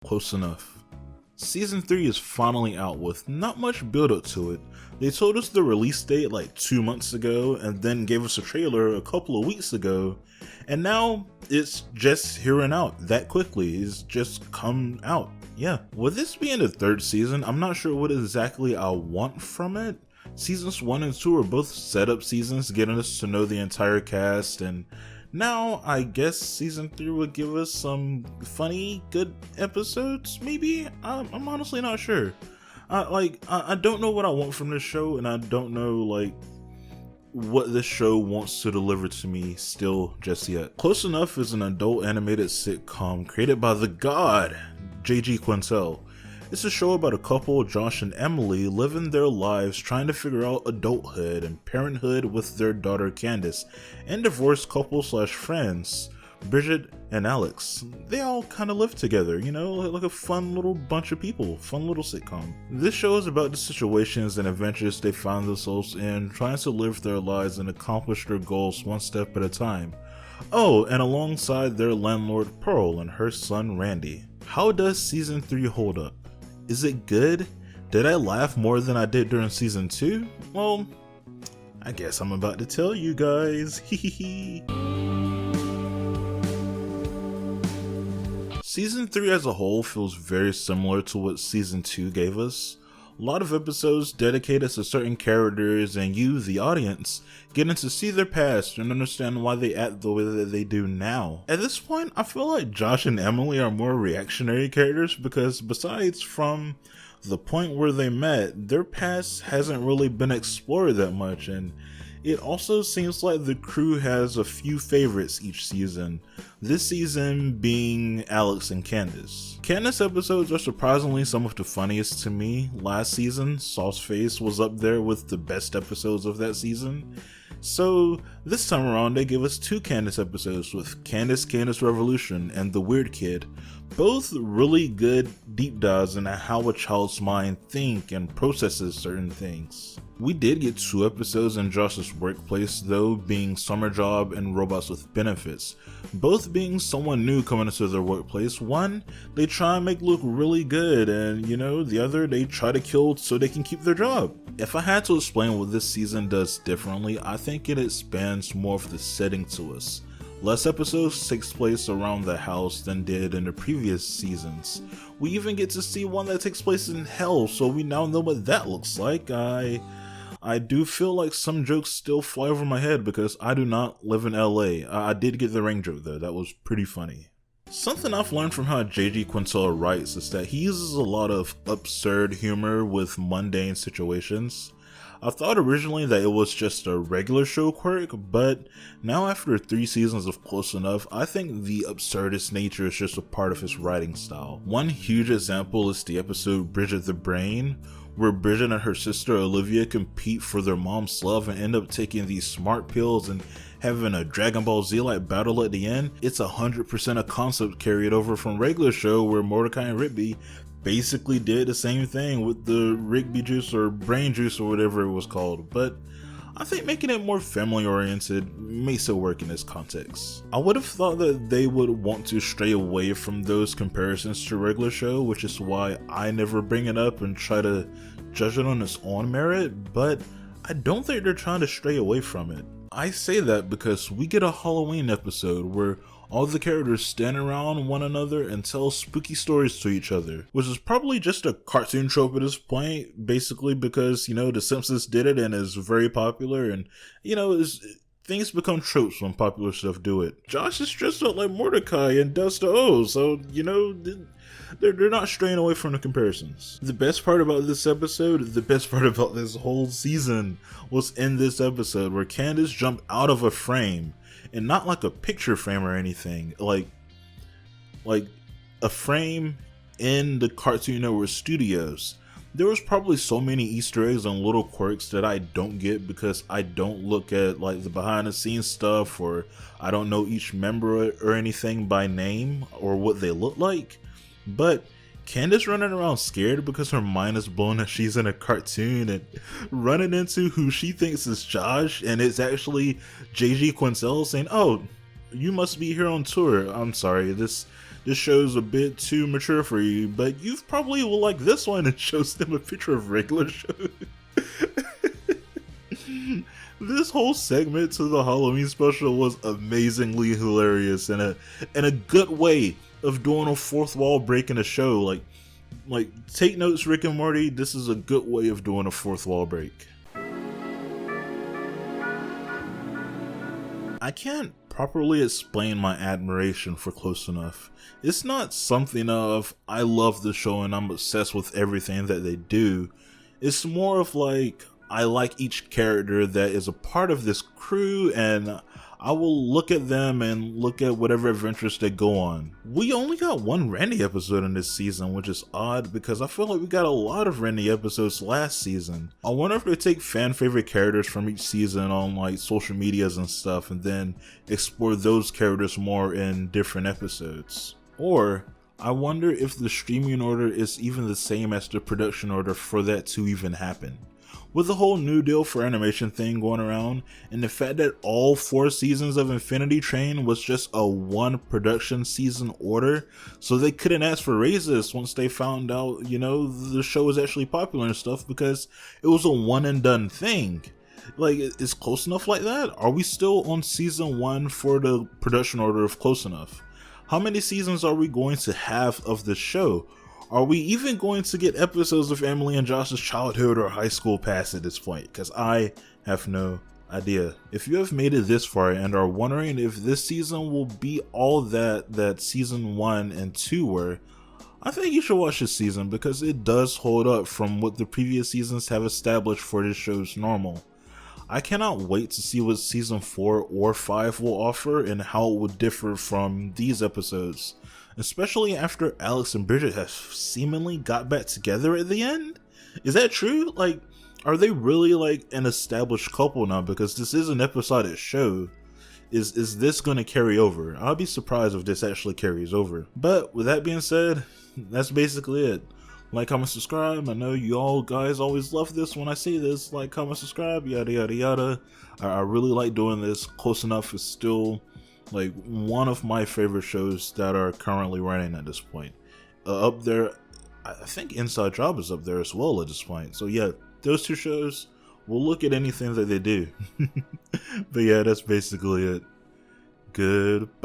Close enough. Season 3 is finally out with not much build up to it. They told us the release date like 2 months ago and then gave us a trailer a couple of weeks ago, and now it's just here and out that quickly. It's just come out. Yeah. With this being the third season, I'm not sure what exactly I want from it. Seasons 1 and 2 are both setup seasons, getting us to know the entire cast, and now I guess season 3 would give us some funny, good episodes, maybe? I'm honestly not sure. I don't know what I want from this show, and I don't know, like, what this show wants to deliver to me still just yet. Close Enough is an adult animated sitcom created by the god, J.G. Quintel. It's a show about a couple, Josh and Emily, living their lives trying to figure out adulthood and parenthood with their daughter Candace, and divorced couple slash friends, Bridget and Alex. They all kind of live together, you know, like a fun little bunch of people, fun little sitcom. This show is about the situations and adventures they find themselves in, trying to live their lives and accomplish their goals one step at a time. Oh, and alongside their landlord Pearl and her son Randy. How does season 3 hold up? Is it good? Did I laugh more than I did during season 2? Well, I guess I'm about to tell you guys. Season 3 as a whole feels very similar to what season 2 gave us. A lot of episodes dedicated to certain characters, and you, the audience, getting to see their past and understand why they act the way that they do now. At this point, I feel like Josh and Emily are more reactionary characters because besides from the point where they met, their past hasn't really been explored that much, and it also seems like the crew has a few favorites each season, this season being Alex and Candace. Candace episodes are surprisingly some of the funniest to me. Last season, Sauceface was up there with the best episodes of that season. So this time around they give us 2 Candace episodes with Candace Revolution and The Weird Kid, both really good deep dives into how a child's mind thinks and processes certain things. We did get 2 episodes in Josh's workplace though, being Summer Job and Robots with Benefits, both being someone new coming into their workplace. One, they try and make look really good, and you know, the other, they try to kill so they can keep their job. If I had to explain what this season does differently, I think it expands more of the setting to us. Less episodes takes place around the house than did in the previous seasons. We even get to see one that takes place in hell, so we now know what that looks like. I do feel like some jokes still fly over my head because I do not live in LA. I did get the ring joke though, that was pretty funny. Something I've learned from how J.G. Quintel writes is that he uses a lot of absurd humor with mundane situations. I thought originally that it was just a regular show quirk, but now after 3 seasons of Close Enough, I think the absurdist nature is just a part of his writing style. One huge example is the episode Bridget the Brain, where Bridget and her sister Olivia compete for their mom's love and end up taking these smart pills and having a Dragon Ball Z-like battle at the end. It's 100% a concept carried over from regular show where Mordecai and Rigby basically did the same thing with the Rigby juice or brain juice or whatever it was called, but I think making it more family oriented makes it work in this context. I would have thought that they would want to stray away from those comparisons to regular show, which is why I never bring it up and try to judge it on its own merit, but I don't think they're trying to stray away from it. I say that because we get a Halloween episode where all the characters stand around one another and tell spooky stories to each other, which is probably just a cartoon trope at this point, basically because, you know, The Simpsons did it and is very popular, and, you know, things become tropes when popular stuff do it. Josh is dressed up like Mordecai and does the O, so, you know, they're not straying away from the comparisons. The best part about this episode, the best part about this whole season was in this episode where Candace jumped out of a frame, and not like a picture frame or anything, like a frame in the Cartoon Network studios. There was probably so many Easter eggs and little quirks that I don't get because I don't look at like the behind the scenes stuff, or I don't know each member or anything by name or what they look like. But Candace running around scared because her mind is blown that she's in a cartoon and running into who she thinks is Josh, and it's actually J.G. Quintel saying, "Oh, you must be here on tour. I'm sorry, this this show's a bit too mature for you, but you probably will like this one. It shows them a picture of regular shows. This whole segment to the Halloween special was amazingly hilarious and a good way of doing a fourth wall break in a show. Like take notes, Rick and Morty. This is a good way of doing a fourth wall break. I can't properly explain my admiration for Close Enough. It's not something of I love the show and I'm obsessed with everything that they do. It's more of like I like each character that is a part of this crew, and I will look at them and look at whatever adventures they go on. We only got one Randy episode in this season, which is odd because I feel like we got a lot of Randy episodes last season. I wonder if they take fan favorite characters from each season on like social medias and stuff and then explore those characters more in different episodes. Or I wonder if the streaming order is even the same as the production order for that to even happen. With the whole New Deal for Animation thing going around, and the fact that all 4 seasons of Infinity Train was just a 1 production season order, so they couldn't ask for raises once they found out, the show was actually popular and stuff, because it was a one and done thing. Like, is Close Enough like that? Are we still on season 1 for the production order of Close Enough? How many seasons are we going to have of the show? Are we even going to get episodes of Emily and Josh's childhood or high school past at this point? Because I have no idea. If you have made it this far and are wondering if this season will be all that season 1 and 2 were, I think you should watch this season because it does hold up from what the previous seasons have established for this show's normal. I cannot wait to see what season 4 or 5 will offer and how it would differ from these episodes. Especially after Alex and Bridget have seemingly got back together at the end? Is that true? Like, are they really like an established couple now? Because this is an episodic show. Is this going to carry over? I'll be surprised if this actually carries over. But with that being said, that's basically it. Like, comment, subscribe. I know you all guys always love this when I say this. Like, comment, subscribe, yada yada yada. I really like doing this. Close Enough is still like one of my favorite shows that are currently running at this point. Up there, I think Inside Job is up there as well at this point. So yeah, those 2 shows, we'll look at anything that they do. But yeah, that's basically it. Goodbye.